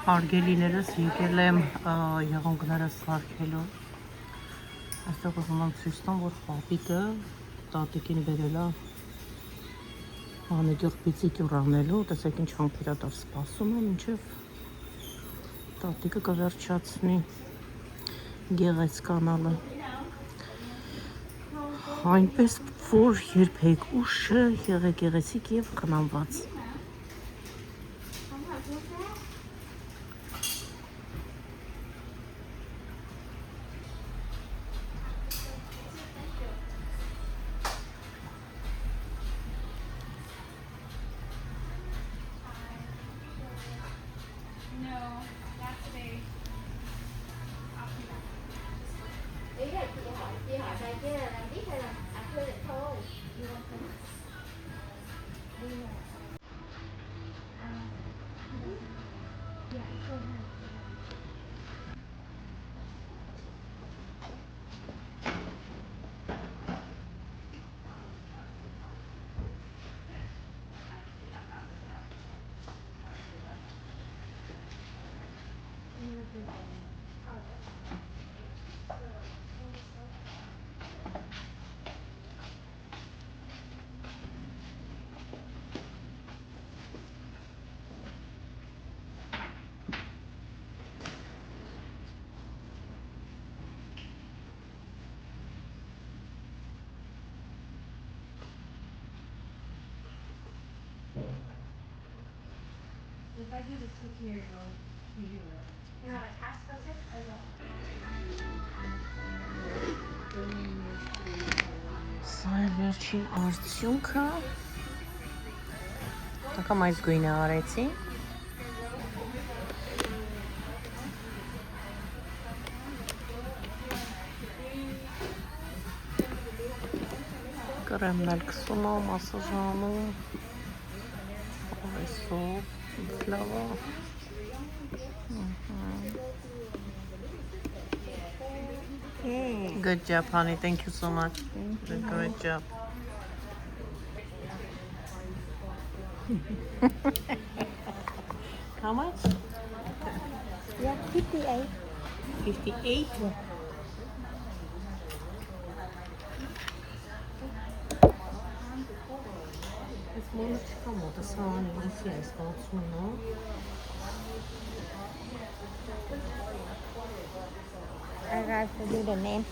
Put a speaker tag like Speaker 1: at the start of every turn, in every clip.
Speaker 1: Հարգելիներս եկել եմ եղունգներս սարքելու։ Այստեղ ուզում եմ ցույց տամ, որ պապիկը տատիկին բերել է անեգյուղ պիցիկյուր անելու, տեսեք ինչ համբերատար սպասում եմ, մինչև տատիկը կվերջացնի գեղեցկանալը։ Այնպես, որ երբեք ուշը եղեք գեղեցիկ և խնամված։
Speaker 2: If I do this quick here, you do it. You have a task focus? I will.
Speaker 1: Սա է վերջին արդյունքը։ Ակամ այս գույնը արեցի։ Կրեմն էլ կսում եմ, մասաժանում, ավեսով, լավա։ Good job, honey. Thank you so much. Great job. How much?
Speaker 3: Yeah, 58.
Speaker 1: 58? It's more like como the sun is yes, that's no.
Speaker 3: I got to do the name.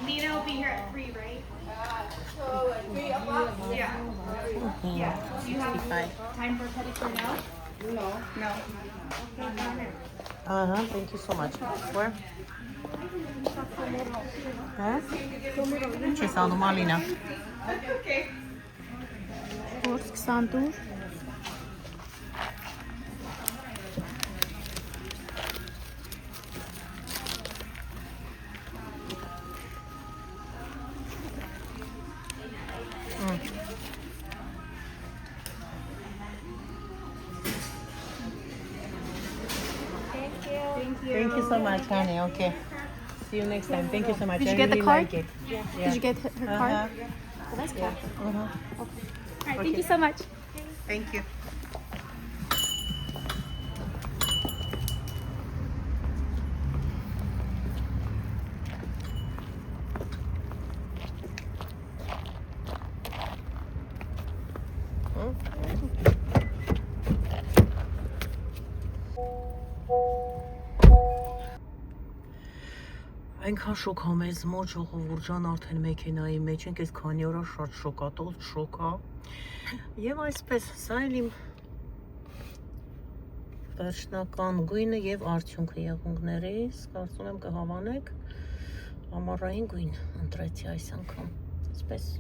Speaker 2: Nina will be here at 3, right?
Speaker 3: So at 3 o'clock?
Speaker 2: Yeah.
Speaker 1: Okay.
Speaker 2: Yeah. Do you have
Speaker 1: 55.
Speaker 2: time for pedicure now?
Speaker 3: No.
Speaker 2: No. Okay, got it.
Speaker 1: Thank you so much. Where? Huh? She's on the Malina.
Speaker 2: Okay.
Speaker 3: Force 22.
Speaker 1: Thank you so much, honey. Okay. See you next time. Thank you so much.
Speaker 3: Did you
Speaker 1: I
Speaker 3: get the
Speaker 1: really
Speaker 3: card?
Speaker 1: like it.
Speaker 3: Yeah.
Speaker 1: Yeah.
Speaker 3: Did you get her card?
Speaker 1: Uh-huh.
Speaker 3: Well, that's cool.
Speaker 1: Yeah. Uh-huh.
Speaker 3: All right, thank you so much.
Speaker 1: Thank you. Այնքան շոկ ա մեզ մոտ ժողովուրդ ջան, արդեն մեքենայի մեջ ենք, այս քանի օր շատ շոկատոց շոկ ա։ Եվ այսպես, սա էլ իմ վերջնական գույնը եւ արդյունքը եղունգներից, կարծում եմ կհավանեք, ամառային գույն ընտրեցի այս անգամ, այսպես։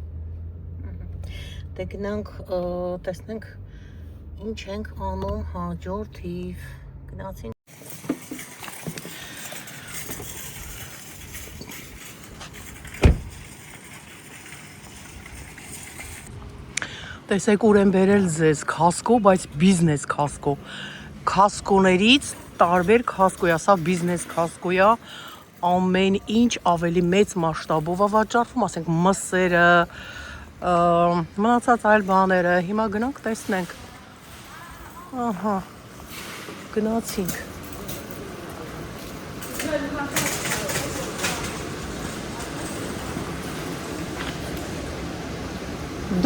Speaker 1: Դե գնանք տեսնենք ինչ ենք անում հաջորդ թիվ, գնացինք։ Տեսեք ուր եմ բերել ձեզ, Costco, բայց բիզնես Costco։ Costco-ներից տարբեր քասկո է, սա բիզնես քասկո է, ամեն ինչ ավելի մեծ մասշտաբով է վաճառվում, ասենք մսերը, մնացած այլ բաները, հիմա գնանք տեսնենք, ահա, գնացինք,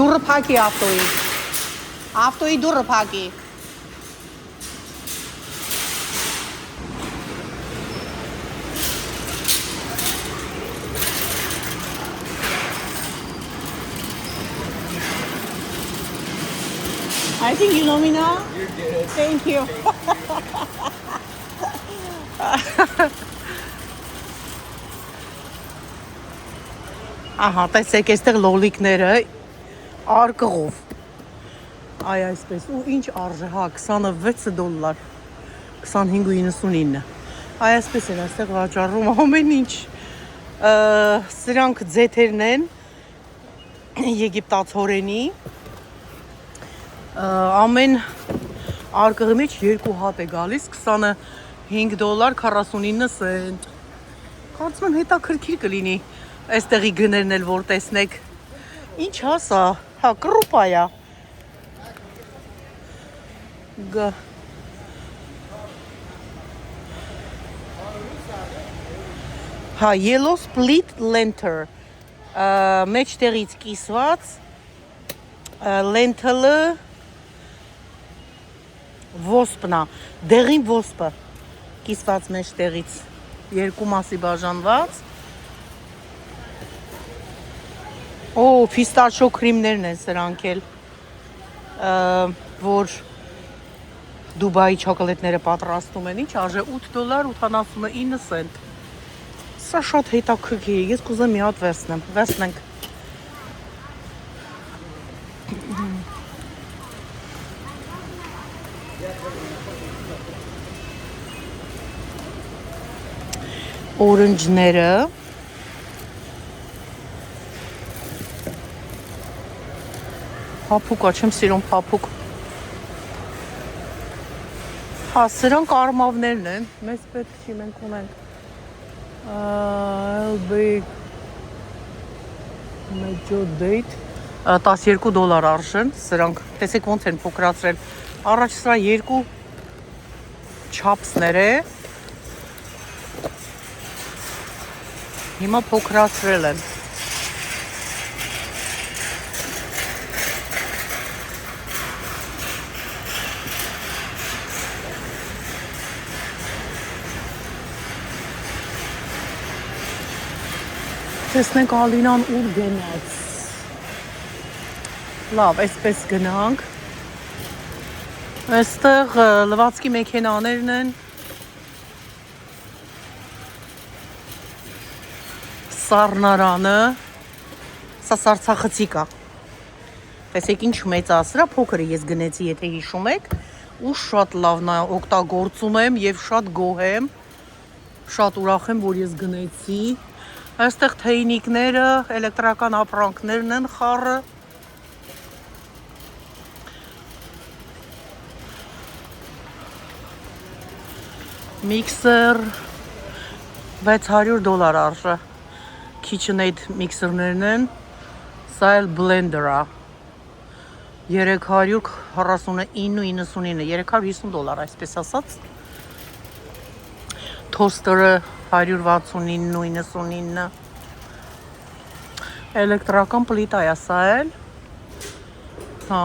Speaker 1: դուրը պակի ավտոյի դուրը պակի, I think you know me now. You're good. Thank you. Ահա, տեսեք, այստեղ լոլիկները արկղով։ Այ այսպես, ու ինչ արժե, հա, $26, 25.99։ Այ այսպես են այստեղ վաճառում ամեն ինչ։ Սրանք ձեթերն են եգիպտացորենի։ Ամեն արկղի մեջ 2 հատ է գալիս, $25.49։ Կարծում եմ հետաքրքիր կլինի այստեղի գներն էլ որ տեսնեք։ Ինչ հա սա, հա կրուպա է։ Հա yellow split lentil, մեջտեղից կիսված lentil-ը ոսպն է, դեղին ոսպը կիսված մեջտեղից, 2 մասի բաժանված։ Օ, ֆիստաշո քրիմներն են սրանք էլ, որ Դուբայի չոկոլեդները պատրաստում են, ինչ արժե $8.79։ Սա շատ հետաքրքիր է, ես կուզեմ մի հատ վերցնենք։ Օրենջները փափուկ, չեմ սիրում փափուկ։ Հա, սրանք արմավներն են, մեզ պետք չի, մենք ունենք LB Major Date $12 արժեն, սրանք, տեսեք ոնց են փոքրացրել, առաջ սրա 2 չապսներ է, հիմա փոքրացրել են։ Տեսնենք Ալինան ուր գնաց։ Լավ, այսպես գնանք։ Այստեղ լվացքի մեքենաներն են։ Սառնարանը, սա սարցախցիկ է։ Տեսեք ինչ մեծ է, սրա փոքր է ես գնեցի, եթե հիշում եք, ու շատ լավն է, օգտագործում եմ եւ շատ գոհ եմ, շատ ուրախ եմ, որ ես գնեցի։ Այստեղ թեյնիկները, էլեկտրական ապրանքներն են խառը։ Միքսեր $600 արժե։ KitchenAid միքսերներն են, սա էլ բլենդեր է։ $349.99, $350, այսպես ասած։ Թոստերը $169.99, էլեկտրական պլիտա է սա էլ, հա,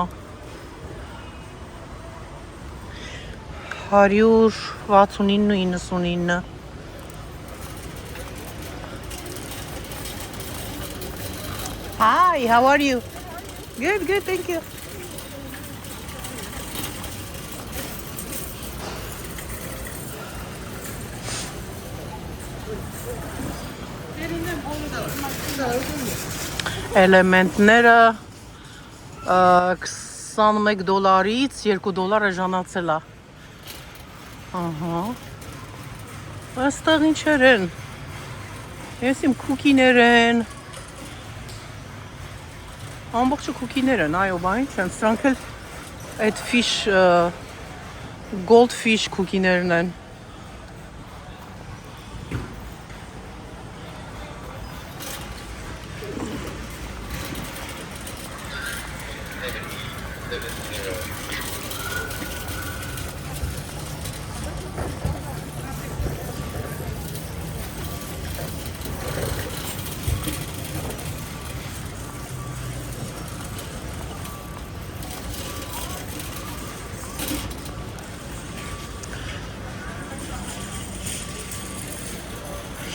Speaker 1: $169.99, Hi, how are you? Good, good, thank you. Էլեմենտները $21-ից $2 ժանացել է։ Ահա։ Այստեղ ինչեր են։ Ես իմ քուքիներ են։ Ամբողջը քուքիներ են, այո, բա ինչ են, սրանք էլ այդ fish, goldfish քուքիներն են։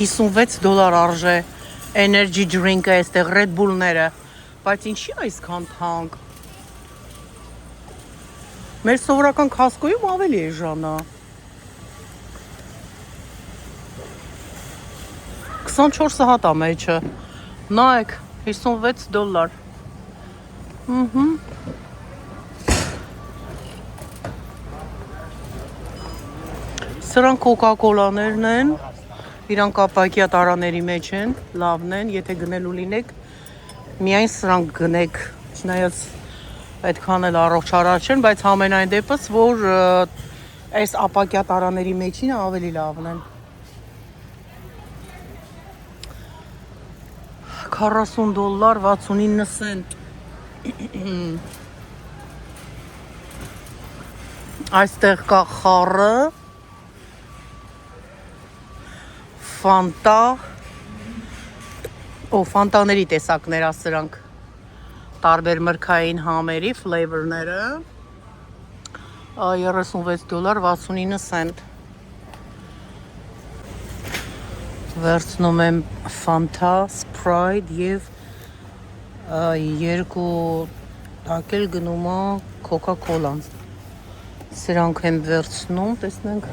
Speaker 1: $56 արժե energy drink-ը, այստեղ Red Bull-ները, բայց ինչի այսքան թանկ։ Մեր սովորական Costco-ում ավելի է ժանա։ 24 հատ է մեջը։ Նայեք, $56։ Սրանք Coca-Cola-ներն են։ Իրանք ապակյա տարաների մեջ են, լավն են, եթե գնելու լինեք, միայն սրանք գնեք, չնայած այդքան էլ առողջարար չեն, բայց համենայն դեպս, որ այս ապակյա տարաների մեջինը ավելի լավն են։ $40 69 սենտ։ Այստեղ կա խառը, Ֆանտա, ֆանտաների տեսակներ է սրանք, տարբեր մրգային համերի ֆլեյվերները, $36 69 սենտ։ Վերցնում եմ Ֆանտա, Sprite և երկու տակել գնում է Coca-Cola-ն։ Սրանք եմ վերցնում, տեսնենք։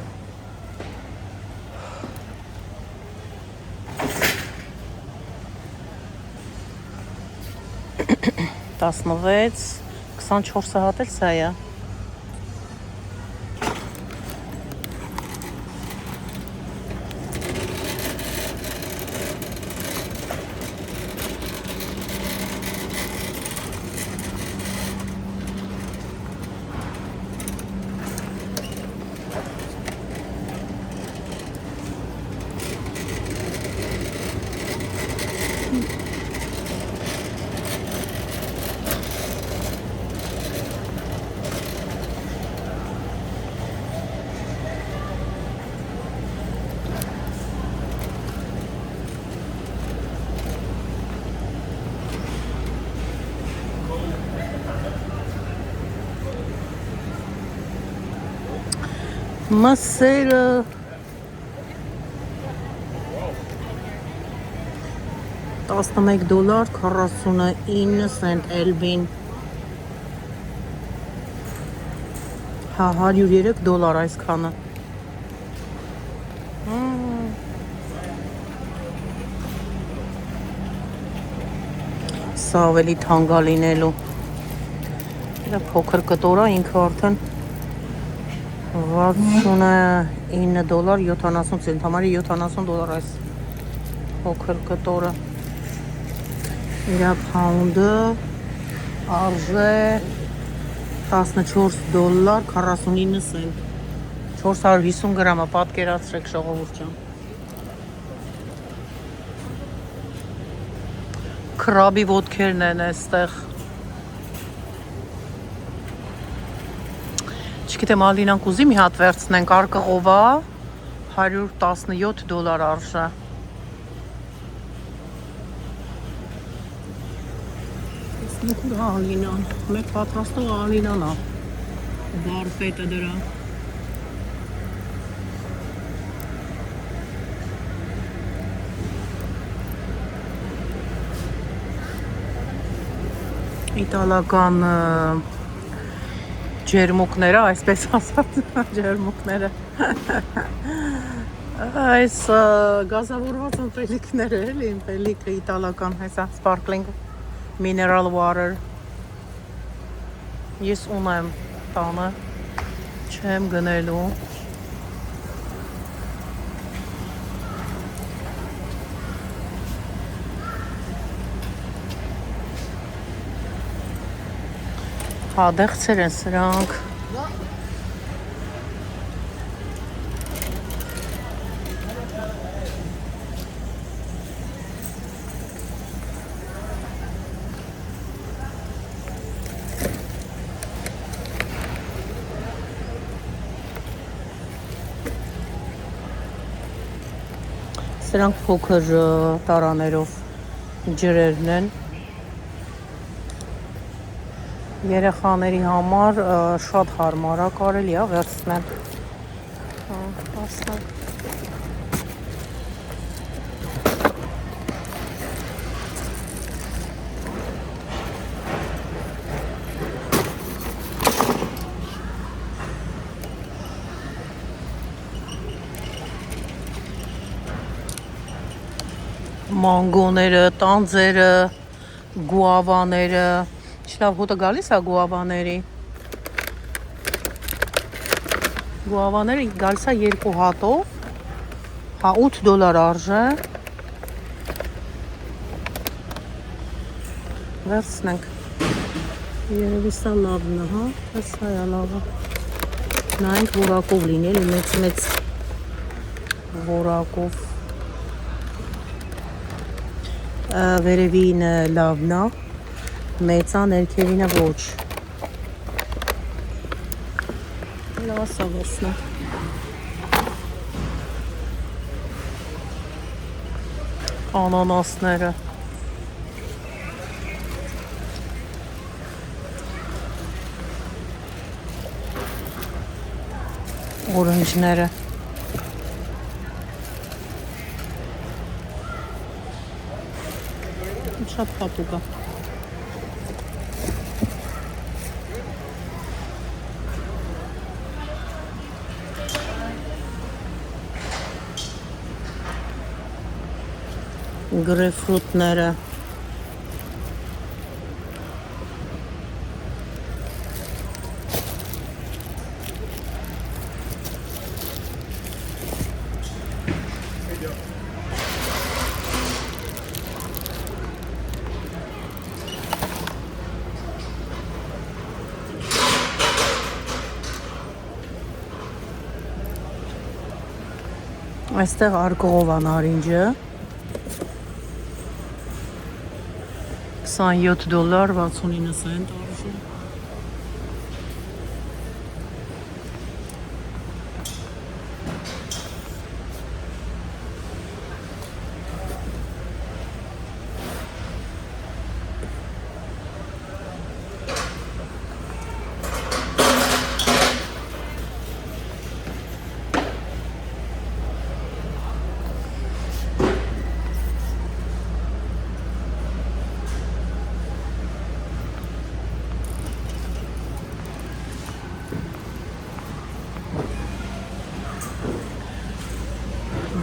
Speaker 1: 16, 24 հատ էլ սա է։ Մսերը $11 49 սենտ Elbin, հա $103 այսքանը։ Սա ավելի թանկ է լինելու։ Դա փոքր կտոր է, ինքը արդեն $69 70 սենտ, համարի $70 այս փոքր կտորը։ Իրա փաունդը արժե $14 49 սենտ, 450 գրամը, պատկերացրեք ժողովուրդ ջան։ Քրաբի ոտքերն են այստեղ։ Չգիտեմ, Ալինան կուզի մի հատ վերցնենք, արկղով է, $117 արժե։ Տեսնենք ուր Ալինան, մեր պատրաստող Ալինան է, վարպետը դրա։ Իտալական ջերմուկները, այսպես ասած, ջերմուկները, այս գազավորված ըմպելիքները, էլի, ըմպելիքը իտալական, հեսա, sparkling mineral water, ես ունեմ տանը, չեմ գնելու, հադեղցեր են սրանք, Սրանք փոքր տարաներով ջրերն են։ Երեխաների համար շատ հարմար է, կարելի է վերցնել։ Ասա։ Մանգոները, տանձերը, գուավաները, չլավ հոտը գալիս է գուավաների։ Գուավաները գալիս է 2 հատով, հա $8 արժե։ Վերցնենք։ Երևի սա լավն է, հա, սա է լավը։ Նայենք որակով լինի, մեծ որակով։ Վերևին լավն է, մեծա ներքևինը ոչ։ Լավ ասա վերցնա։ Անանասները։ Օրենջները։ Շատ փափուկ է։ Գրեյփֆրուտները։ Այստեղ արկղով է նարինջը, $27.69 արժի։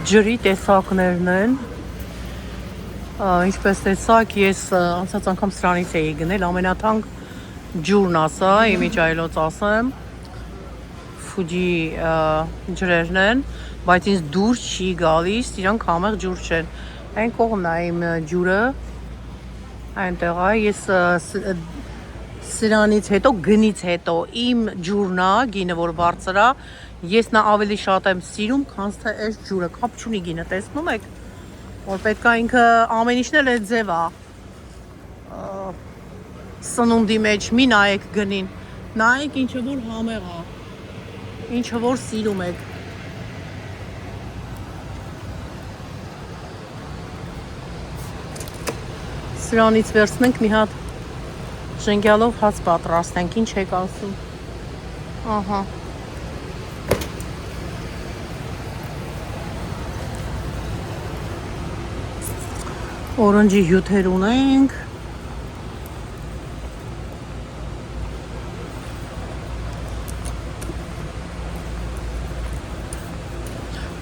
Speaker 1: Ջրի տեսակներն են, ինչպես տեսակ, ես անցած անգամ սրանից էի գնել, ամենաթանկ ջուրն ասա, իմիջայլոց ասեմ, Fuji ջրերն են, բայց ինձ դուր չի գալիս, իրանք համեղ ջուր չեն, այն կողմն է իմ ջուրը, այնտեղ է, ես սրանից հետո, գնից հետո, իմ ջուրն է, գինը որ բարձր է, ես նա ավելի շատ եմ սիրում, քան թե այս ջուրը, կապ չունի գինը, տեսնում եք, որ պետք է ինքը ամեն ինչն էլ այդ ձև է, սնունդի մեջ, մի նայեք գնին, նայեք ինչը որ համեղ է, ինչը որ սիրում եք։ Սրանից վերցնենք մի հատ ժենգյալով հաց պատրաստենք, ինչ եք ասում։ Ահա։ Օրենջի հյութեր ունենք։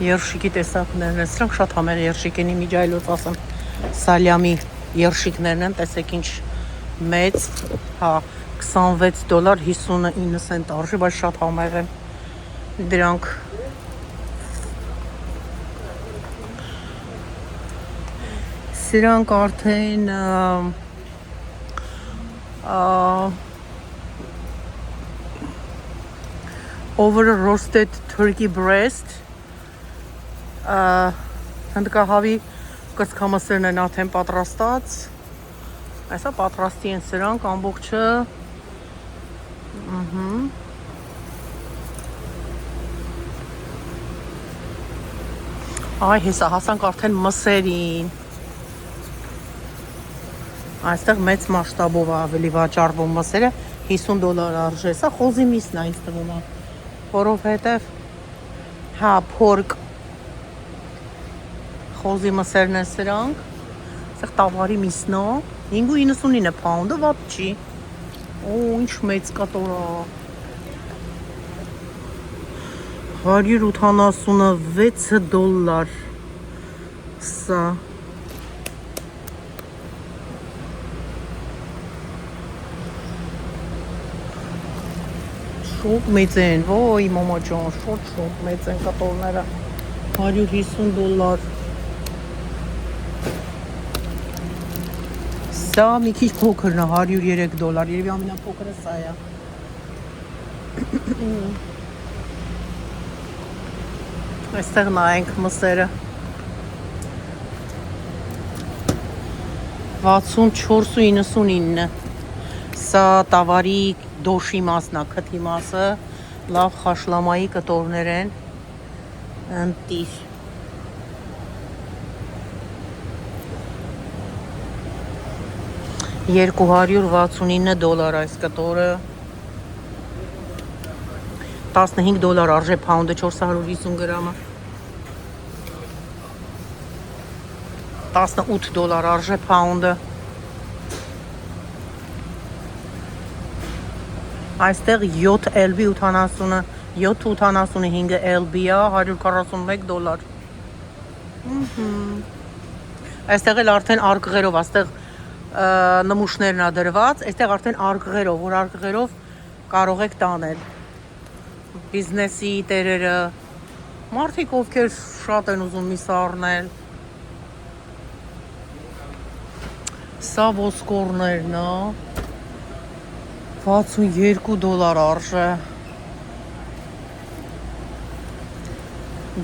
Speaker 1: Երշիկի տեսակներն են, սրանք շատ համեղ երշիկ են, իմիջայլոց ասեմ, սալյամի երշիկներն են, տեսեք ինչ մեծ, հա, $26.59 արժի, բայց շատ համեղ են դրանք։ Սրանք արդեն over roasted turkey breast հնդկահավի կրծքամսերն են արդեն պատրաստած, այսա պատրաստի են սրանք ամբողջը, Այ հեսա հասանք արդեն մսերին։ Այստեղ մեծ մասշտաբով է ավելի վաճառվում մսերը, $50 արժե։ Սա խոզի միսն է ինձ թվում է, որովհետև հա փորկ խոզի մսերն են սրանք։ Այստեղ տավարի միսն է, 5.99 pound-ը վատ չի։ Օ, ինչ մեծ կտոր է։ $186 սա։ Շոկ մեծ են, ոյ մամա ջան, շոկ մեծ են կտորները, $150։ Սա մի քիչ փոքրն է, $103, երևի ամենափոքրը սա է։ Այստեղ նայենք մսերը 64.99 Սա տավարի դոշի մասն է, քթի մասը, լավ խաշլամայի կտորներ են, ընտիր։ $269 այս կտորը, $15 արժե pound-ը, 450 գրամը, $18 արժե pound-ը։ Այստեղ 7 LB 80-ը, 7.85 LB-ը, $141։ Այստեղ էլ արդեն արկղերով, այստեղ նմուշներն է դրված, այստեղ արդեն արկղերով, որ արկղերով կարող եք տանել։ Բիզնեսի տերերը, մարդիկ ովքեր շատ են ուզում միս առնել։ Սա ոսկորներն է, $62 արժե,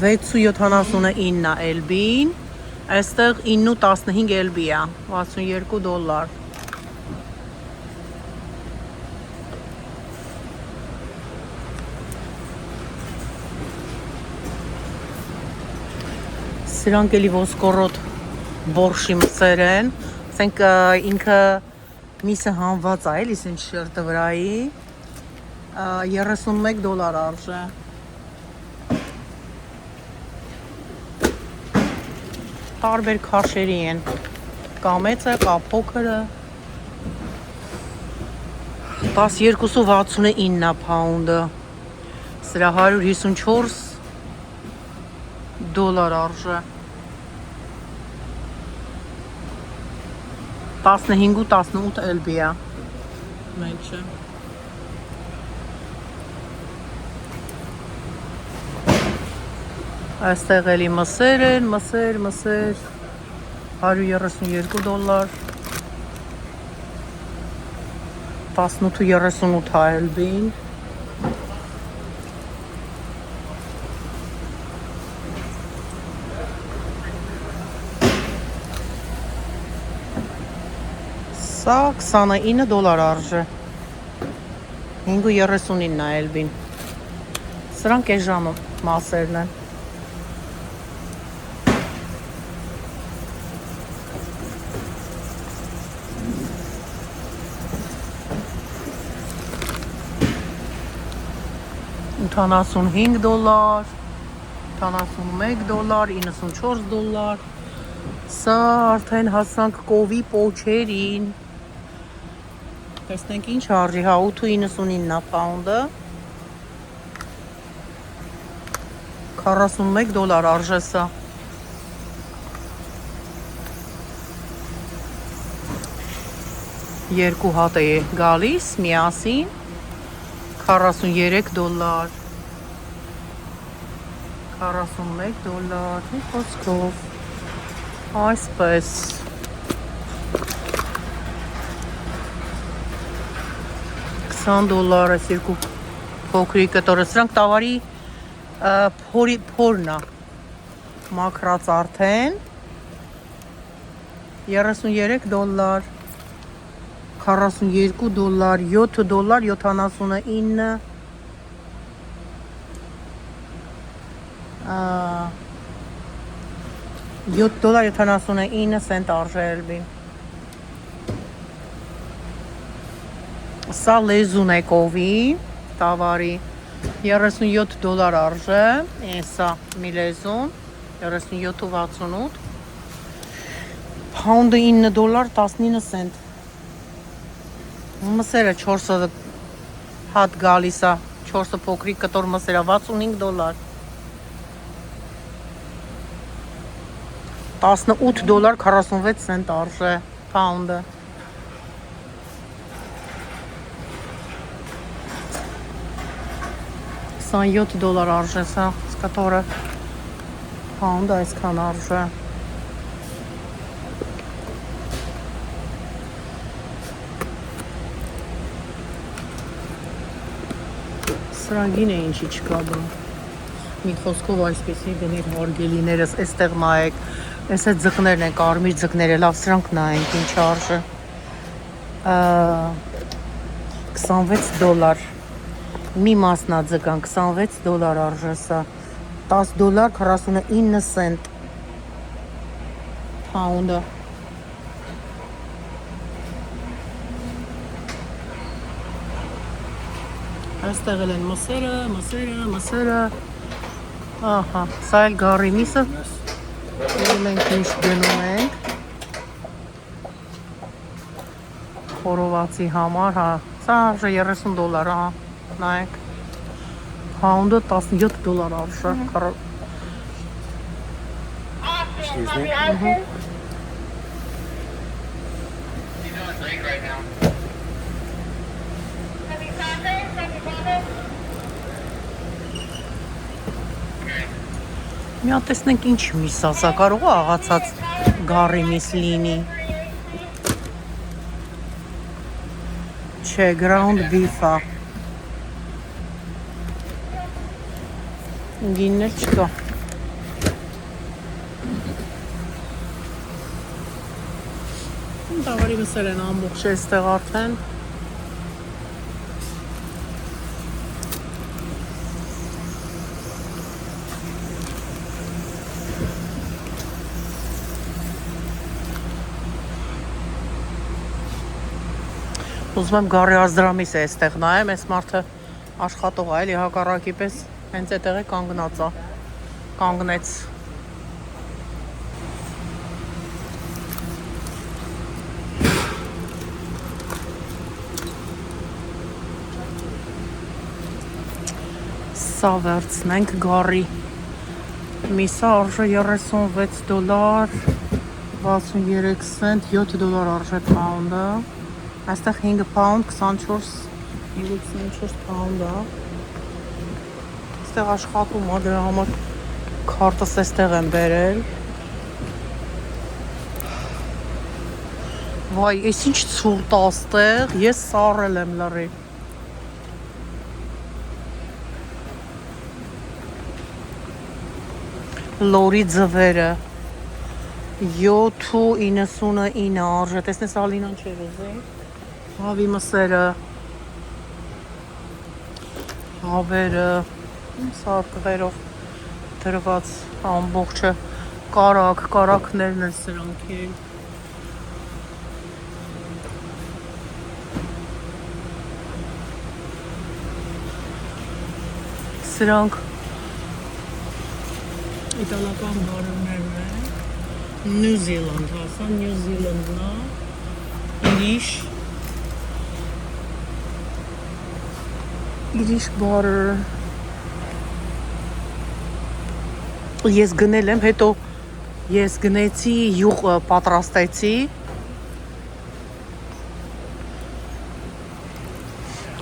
Speaker 1: 6.79 LB-ին, այստեղ 9.15 LB է, $62։ Սրանք էլի ոսկորոտ բորշի մսեր են, ասենք ինքը միսը հանված է, էլի սենց շերտը վրայի, $31 արժե։ Տարբեր քաշերի են, կա մեծը, կա փոքրը, 12.69 pound-ը, սրա $154 արժե, 15.18 LB-ը, մեջը։ Այստեղ էլի մսեր են, մսեր, $132, 18.38 LB-ին։ Սա $29 արժե, 5.39 LB-ին։ Սրանք այս ժամը մասերն են։ $85, $81, $94։ Սա արդեն հասանք կովի պոչերին։ Տեսնենք ինչ արժի, հա 8.99 pound-ը, $41 արժե սա։ Երկու հատ է գալիս միասին, $43, $41, մի խոսքով, այսպես։ $20 այս երկու փոքրիկ կտորը, սրանք տավարի փորն է, մաքրած արդեն, $33, $42, $7.79, $7.79 արժե Elbին։ Սա լեզուն է կովի, տավարի, $37 արժե, սա մի լեզուն, 37.68, Pound-ը $9.19 Մսերը 4-ը հատ գալիս է, 4-ը փոքրիկ կտոր մսերը $65 $18.46 արժե Pound-ը $27 արժե սա կտորը Pound-ը այսքան արժե Սրանգին է ինչի չկա բան մի խոսքով այսպեսի գներ հարգելիներս այստեղ նայեք այս է ձկներն են կարմիր ձկները լավ սրանք նայենք ինչ արժե $26 մի մասնաձկան $26 արժե սա $10.49 Pound-ը Այստեղ էլ են մսերը ահա, սա էլ գարի միսը մենք միշտ գնում ենք խորովածի համար, հա, սա արժե $30, հա, նայեք Pound-ը $17 արժե
Speaker 4: Excuse me.
Speaker 1: Մի հատ տեսնենք ինչ միս է, սա կարող է աղացած գարի միս լինի Չէ, ground beef է Գինն էլ չկա Տավարի մսեր են ամբողջ այստեղ արդեն Ուզում եմ գարի ազդրամիս է այստեղ նայեմ, այս մարդը աշխատող է, էլի հակառակի պես հենց այդտեղ է կանգնած է, կանգնեց Սա վերցնենք գարի միսը արժե $36 63 cent $7 արժե Pound-ը Այստեղ 5 pound 24 pound է Այստեղ աշխատում է դրա համար քարտս այստեղ եմ բերել Վայ, այս ինչ ցուրտ է այստեղ Ես սառել եմ լրի Լորի ձվերը 7.99 արժե Տեսնես Ալինան չէր ուզի Հավի մսերը Հավերը Սարկղերով դրված ամբողջը Կարակներն են սրանք էլ Սրանք Իտալական բարոներն են New Zealand, հասա New Zealand-ն է Irish butter Ես գնել եմ, հետո ես գնեցի յուղ պատրաստեցի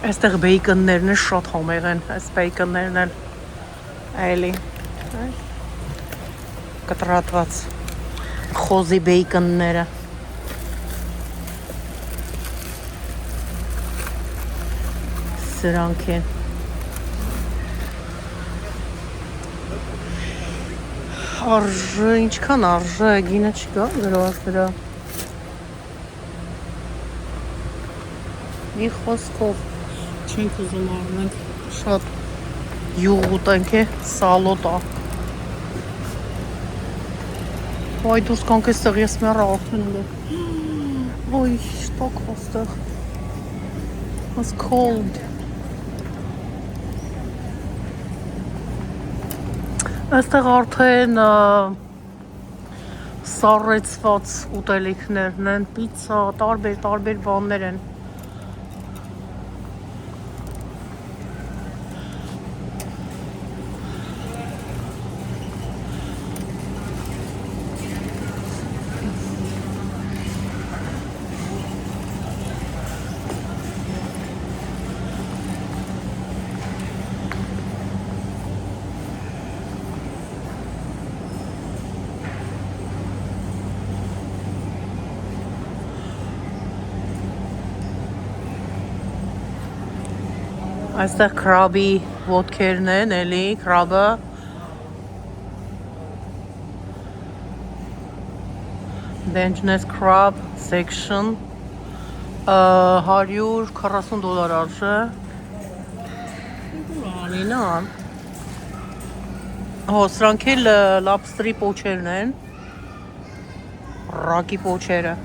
Speaker 1: Այստեղ բեյկոններն են շատ համեղ են, այս բեյկոններն են այլի կտրատված խոզի բեյկոնները Սրանք են Արժե, ինչքան արժե, գինը չկա գրված դրա Մի խոսքով չենք ուզում առնենք շատ յուղ ուտենք է, սալոտ է Ой, դուրս կանք էստեղ ես մեռա աղթնում եմ։ Ой, что костах. It's cold. Այստեղ արդեն սառեցված ուտելիքներն են, պիցցա, տարբեր բաներ են։ Այստեղ քրաբի ոտքերն են, էլի, քրաբը Dangerous crab section $140 արժե Ալինա Հո, սրանք էլ լաբստրի պոչերն են Ռակի պոչերը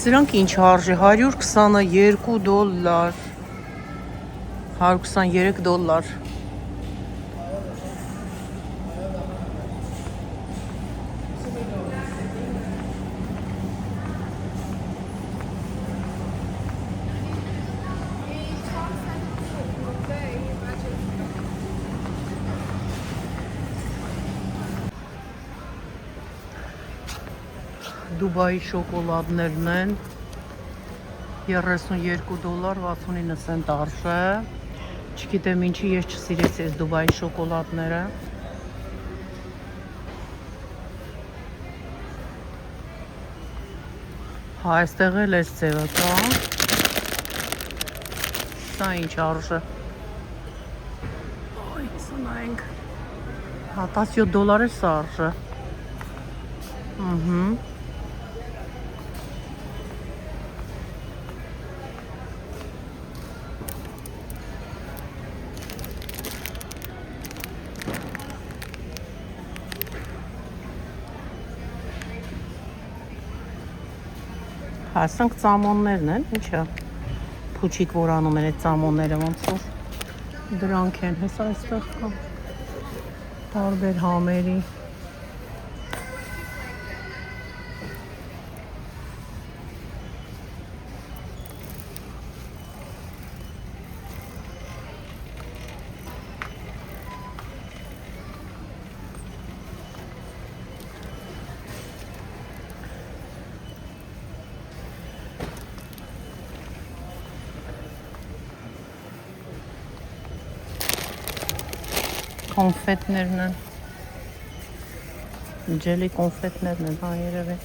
Speaker 1: Սրանք ինչ արժի, $122 $123 Դուբայի շոկոլադներն են $32 69 cent արժե Չգիտեմ ինչի ես չսիրեցի այս Դուբայի շոկոլադները Հա, այստեղ էլ էս ձևը կա Սա ինչ արժե Ոյ, սա նայենք Հա, $17 է սա արժե Հա, սրանք ծամոններն են, ինչա Փուչիկ որ անում են այդ ծամոնները ոնց որ Դրանք են, հեսա այստեղ կա Տարբեր համերի Կոնֆետներն են Ջելի կոնֆետներն են, հա երևի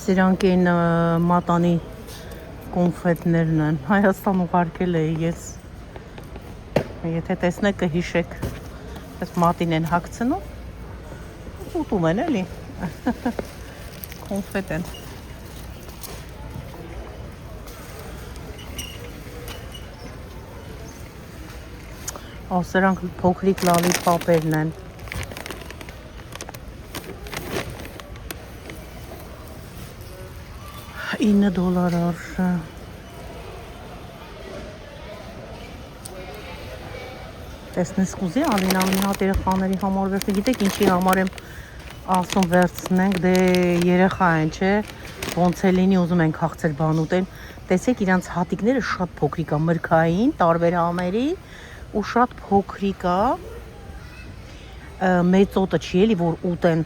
Speaker 1: Սրանք են մատանի կոնֆետներն են Հայաստան ուղարկել էի ես Եթե տեսնեք կհիշեք Այս մատին են հագցնում Ուտում են էլի Կոնֆետ են Սրանք փոքրիկ լալիփոփերն են $9 արժե Տեսնես կուզի Ալինան մի հատ երեխաների համար վերցնի Գիտեք ինչի համար եմ ասում վերցնենք Դե երեխա են չէ Ոնց է լինի ուզում ենք հաղցել բան ուտեն Տեսեք իրանց հատիկները շատ փոքրիկ է Մրգային, տարբեր համերի Ու շատ փոքրիկ է Մեծոտը չի էլի որ ուտեն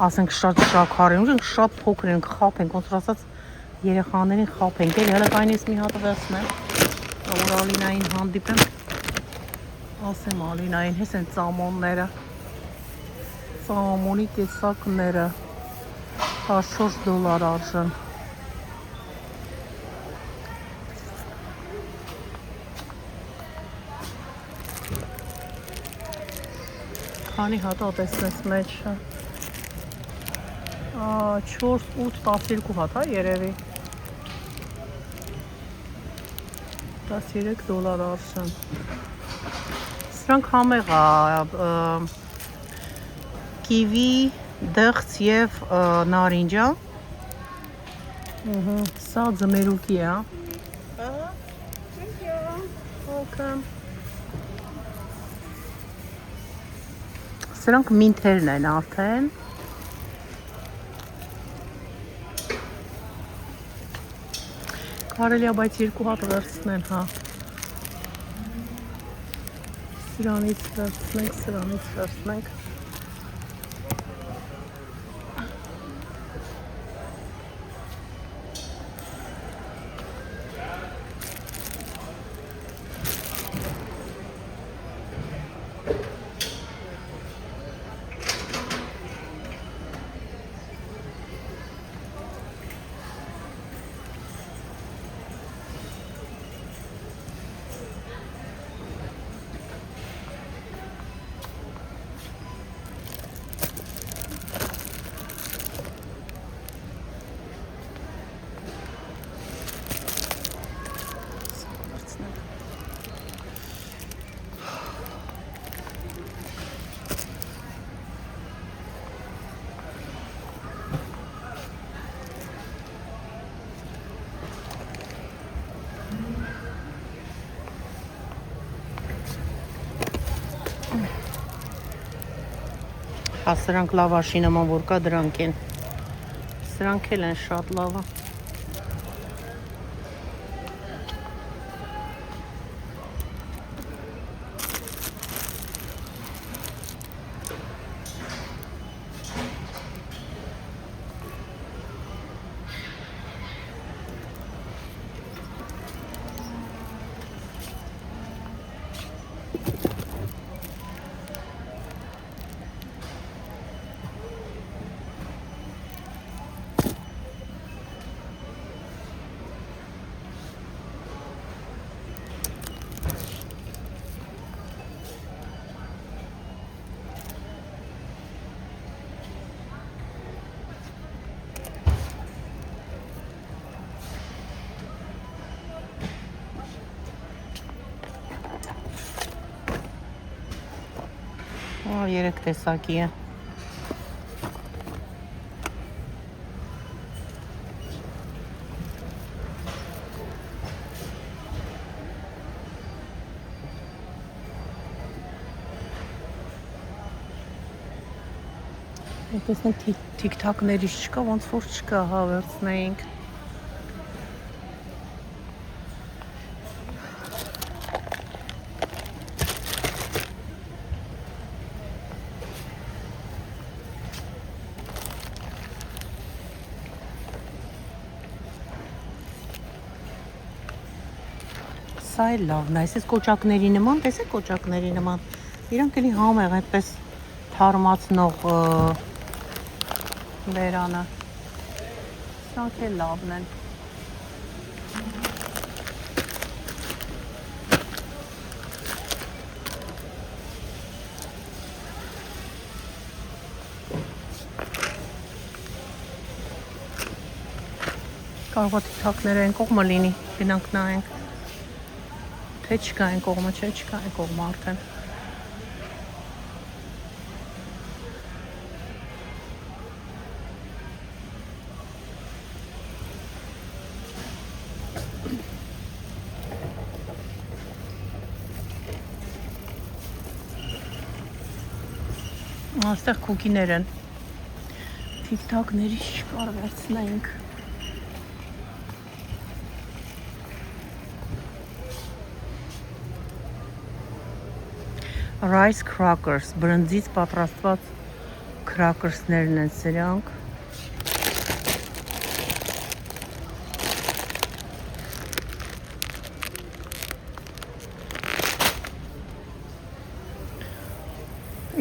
Speaker 1: Ասենք շատ շաքար են Շատ փոքր են խափենք Ոնց որ ասած երեխաներին խափենք Էլի հələ կայնից մի հատ վերցնեմ Որ Ալինային հանդիպեմ Ասեմ Ալինային, հես են ծամոնները, ծամոնի տեսակները, 14 դոլար արժան։ Քանի հատ ատեսնես մեջը, 4, 8, 12 հատ, հա երևի, 13 դոլար արժան։ Սրանք համեղ է, կիվի, դեղց և նարինջա, սա ձմերուկի է, սրանք մինթերն են արդեն, կարելի է բայց 2 հատ վերցնեն, հա, սրանից վերցնենք, հա սրանք լավաշի նման որ կա դրանք են, սրանք էլ են շատ լավը, երեք տեսակի է, տեսնենք թիքթակներից չկա, ոնց որ չկա, հա վերցնեինք, սա էլ լավն է, այսպես կոճակների նման, տեսեք կոճակների նման, իրանք էլի համեղ այդպես թարմացնող բերանը, սրանք էլ լավն են, կարող է թիքթակները են կողմը լինի, գնանք նայենք, թե չկա են կողմը, չէ չկա են կողմը արդեն, այստեղ քուկիներ են, թիքթակներից չկար վերցնենք, Rice crackers, բրնձից պատրաստված crackers-ներն են սրանք,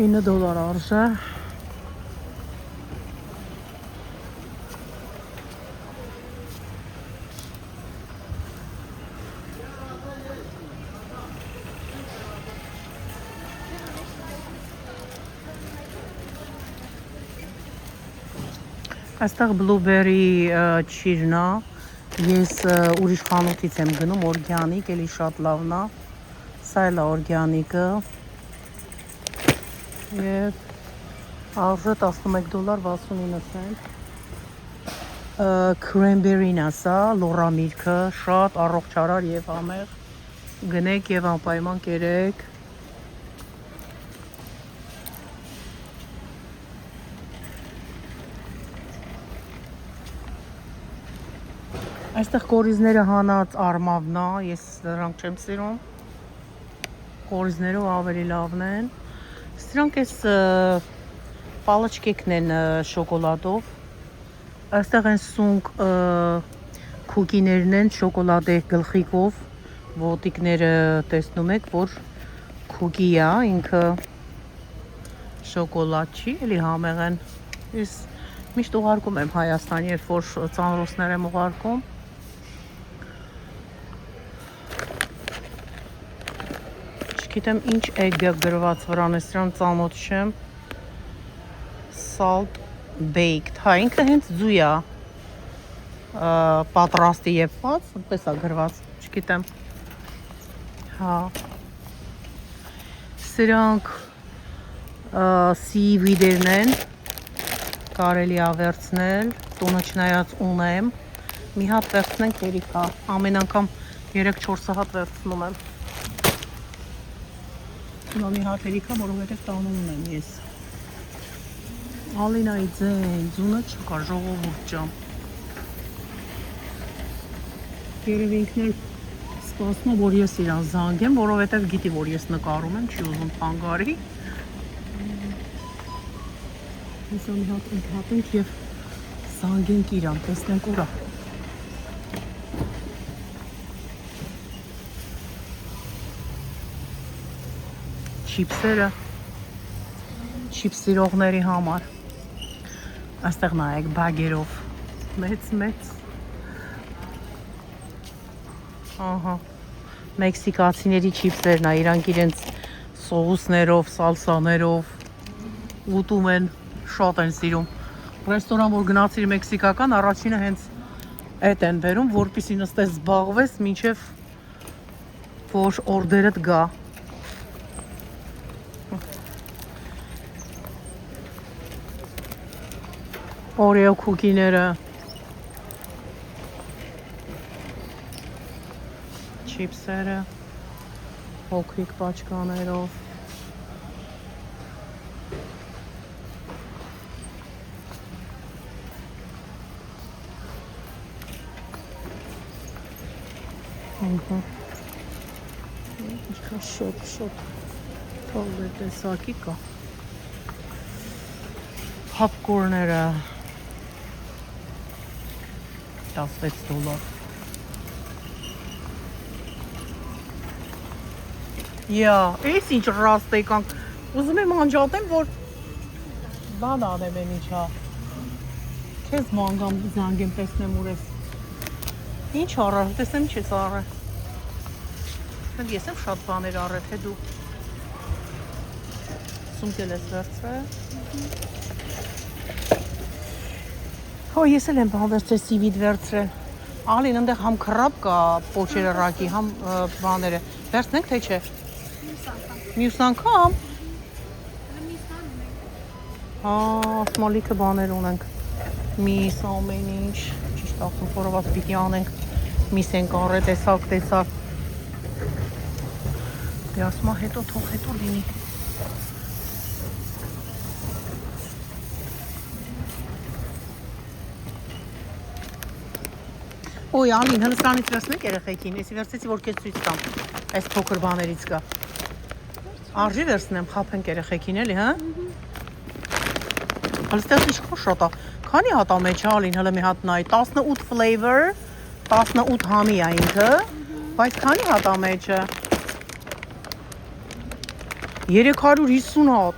Speaker 1: $9 արժե։ Այստեղ blueberry ճիրն է։ Ես ուրիշ խանութից եմ գնում, օրգանիկ, էլի շատ լավն է։ Սա էլ է օրգանիկը։ Եվ արժե $11.69։ Cranberry-ն է սա, լոռամիրգը, շատ առողջարար եւ համեղ։ Գնեք եւ անպայման կերեք։ Այստեղ կորիզները հանած արմավն է, ես դրանք չեմ սիրում։ Կորիզներով ավելի լավն են։ Սրանք էս պալաչկեքն են շոկոլադով։ Այստեղ են սունկ քուկիներն են շոկոլադե գլխիկով։ Ոտիկները տեսնում եք, որ քուկի է, ինքը շոկոլադ չի, էլի համեղ են։ Ես միշտ ուղարկում եմ Հայաստան, երբ որ ծանրոցներ եմ ուղարկում։ Չգիտեմ ինչ է գրված վրան, սրան ծանոթ չեմ։ Salt baked, հա, ինքը հենց ձույ է պատրաստի եպված, այնպես է գրված, չգիտեմ։ Հա։ Սրանք seaweed-երն են, կարելի է վերցնել, տունը չնայած ունեմ։ Մի հատ վերցնենք երիքա, ամեն անգամ 3-4 հատ վերցնում եմ։ Հիմա մի հատ երիքա, որովհետև տանում ունեմ ես։ Ալինայի ձունը չկա, ժողովուրդ ջան։ Երևի ինքն էլ սպասում է, որ ես իրան զանգեմ, որովհետև գիտի, որ ես նկարում եմ, չի ուզում թանգարի։ Հեսա մի հատ ընդհատենք և զանգենք իրան, տեսնենք ուրա։ Չիպսերը, չիպս սիրողների համար։ Այստեղ նայեք բագերով, մեծ։ Ահա, մեքսիկացիների չիպսերն է, իրանք իրենց սոուսներով, սալսաներով ուտում են, շատ են սիրում։ Ռեստորան, որ գնացիր մեքսիկական, առաջինը հենց էդ են բերում, որպեսզի նստես զբաղվես, մինչև որ օրդերդ գա։ Օրեո քուկիները, չիպսերը, փոքրիկ պաչկաներով։ Ինչքան շոտ թողեր տեսակի կա։ Փապկորները $16։ Էս ինչ ռաստ եկանք, ուզում եմ անջատեմ, որ բան անեմ են իչա, կեզ մանգամ զանգեմ տեսնեմ ուր ես, ինչ առար, տեսնեմ ինչ ես առար, ես եմ շատ բաներ առել, թե դու սումկել ես վերցրել, հո ես էլ եմ բան վերցրել, սիվիդ վերցրել, ալին ընդեղ համ կրապ կա պոչերը ռակի, համ բաները, վերցնենք թե չէ, մյուս անգամ, հա, ասմալիքը բաներ ունենք, միս ամեն ինչ, ճիշտ ասում խորոված պիտի անենք, միս ենք առել, տեսակ, դե ասմա հետո թող հետո լինի, Ոյ, Ալին, հնստանից վերցնեք երեխեքին, եսի վերցեցի, որ կեզ ծույց տամ, այս փոքր բաներից կա, արժի վերցնեմ, խապենք երեխեքին էլի, հա? Հլստեղ իշխան շատ է, քանի հատ ամեջ է, Ալին, հլը մի հատ նայ, 18 flavor, 18 համի է ինքը, բայց քանի հատ ամեջ է, 350 հատ,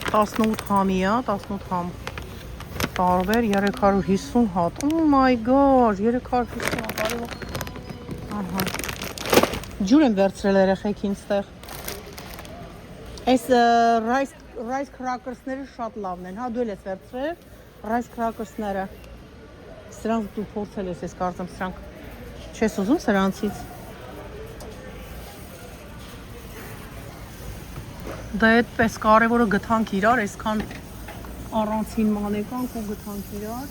Speaker 1: 18 համի է, 18 համ։ Տարբեր 350 հատ։ Oh my god, 350 հատ, արևո։ Ահա։ Ջուր եմ վերցրել երեխեքին ստեղ։ Այս rice crackers-ները շատ լավն են, հա դու ես վերցրել rice crackers-ները։ Սրանք դու փորձել ես կարծեմ սրանք չես ուզում սրանցից։ Դա այդպես կարևորը գտանք իրար, այսքան առանցին մանեկանք ու գտանք իրար։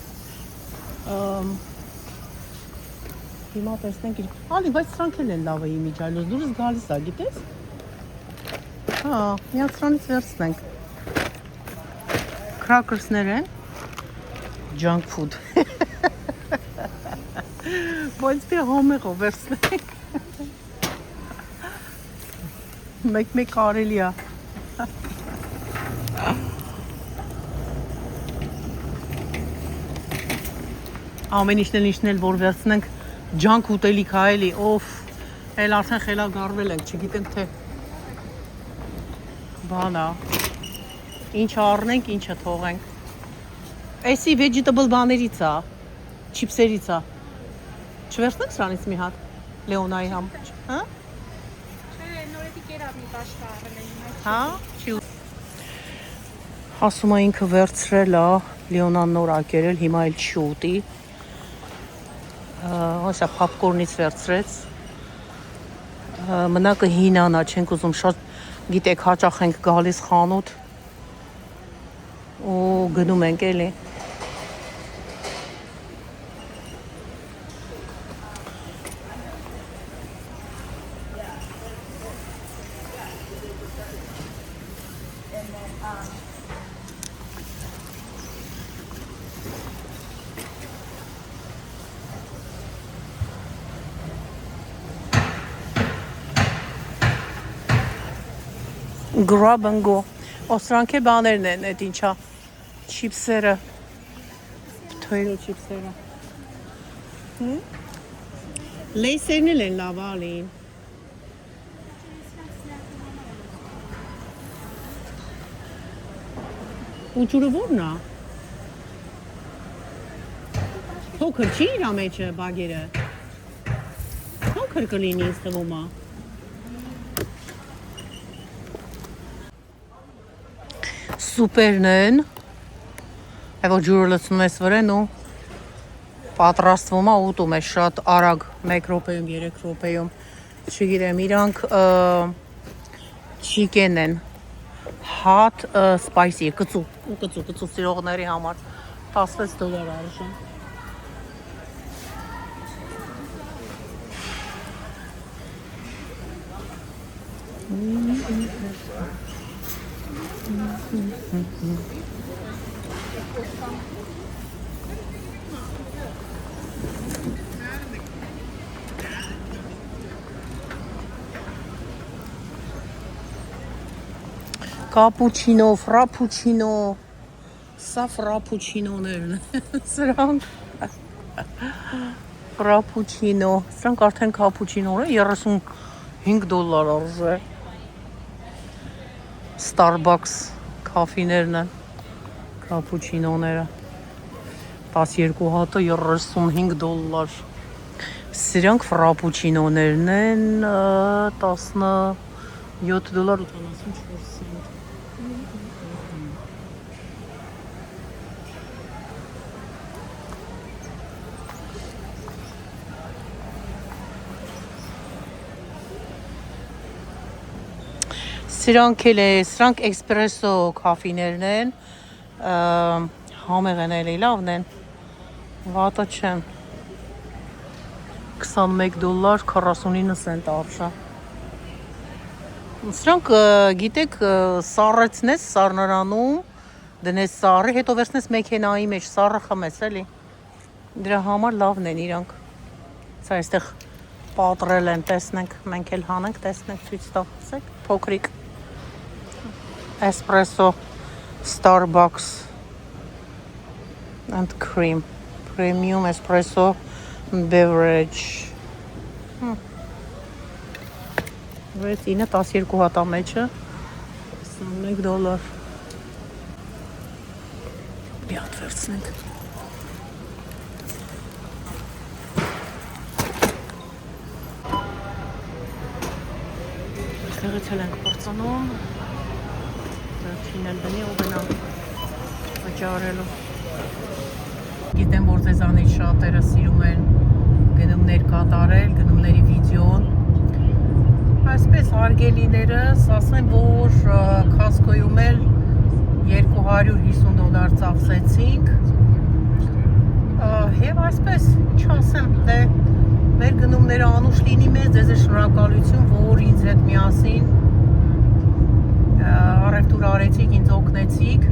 Speaker 1: Հիմա տեսնենք իր։ Ալի, բայց սրանք էլ են լավը իմիջայլոս, դուրս գալիս է, գիտես։ Հա, միած սրանից վերցնենք։ Crackers-ներ են։ Junk food։ Բայց դե համեղով վերցնենք։ Մեկ կարելի է։ Ամեն ինչն էլ որ վերցնենք ջանք ուտելիք է էլի, օֆ, էլ արդեն խելագարվել ենք, չգիտենք թե բանա, ինչը առնենք, ինչը թողենք։ Էսի vegetable բաներից է, չիպսերից է, չվերցնենք սրանից մի հատ, Լեոնայի համ, հա?
Speaker 3: Նորեդի կերավ մի բաշկա առել են։
Speaker 1: Հա, չի ասում է ինքը վերցրել է, Լեոնան նոր ակերել, հիմա էլ չի ուտի։ Հոսա պապկորնից վերցրեց, մնակը հինանա, չենք ուզում շատ, գիտեք հաճախ ենք գալիս խանութ ու գնում ենք էլի։ Grab and go. Սրանք է բաներն են, այդ ինչա, չիպսերը, թոյրո չիպսերը։ Լեյսերն էլ են լավ ալին։ Ու ջուրը որն է։ Փոքր չի իր մեջը բագերը։ Փոքր կլինի ինձ թվում է։ Սուպերն են, որ ջուրը լցնում ես վրեն ու պատրաստվում է ուտում է շատ արագ 1 րոպեում, 3 րոպեում, չգիտեմ, իրանք chicken են, hot spicy, կծու սիրողների համար, $16 արժեն։ Կապուչինո, ֆրապուչինո, սա ֆրապուչինոներն են, սրանք ֆրապուչինո, սրանք արդեն կապուչինոն է, $35 արժե, Starbucks կաֆիներն են, կապուչինոները, 12 հատը $35, սրանք ֆրապուչինոներն են, $17.84 Սրանք էսպրեսո կաֆիներն են, համեղ են էլի լավն են, վատը չեն, $21.49 արժա։ Սրանք գիտեք սառեցնես սառնարանում, դնես սառը, հետո վերցնես մեքենայի մեջ սառը խմես էլի, դրա համար լավն են իրանք, սա այստեղ պատրել են, տեսնենք, մենք էլ հանենք, տեսնենք, ցույց տալսեք, փոքրիկ Espresso, Starbucks and cream, premium espresso beverage. Վեց ինը 12 հատա մեջը $21 տեսնենք։ Այստեղից էլ ենք պրծնում։ Վերջին էլ բնի ու գնամ վճարելու։ Գիտեմ, որ ձեզանից շատերը սիրում են գնումներ կատարել, գնումների վիդեոն։ Այսպես հարգելիներս, ասեմ, որ Costco-ում էլ $250 ծախսեցինք։ Եվ այսպես, ինչ ասեմ, դե մեր գնումները անուշ լինի մեզ, ձեզ է շնորհակալություն, որ ինձ հետ միասին առևտուր արեցիք, ինձ օգնեցիք։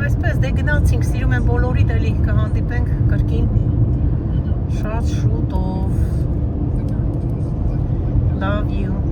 Speaker 1: Այսպես, դե գնացինք, սիրում եմ բոլորիդ, էլի կհանդիպենք կրկին շատ շուտով։ Love you.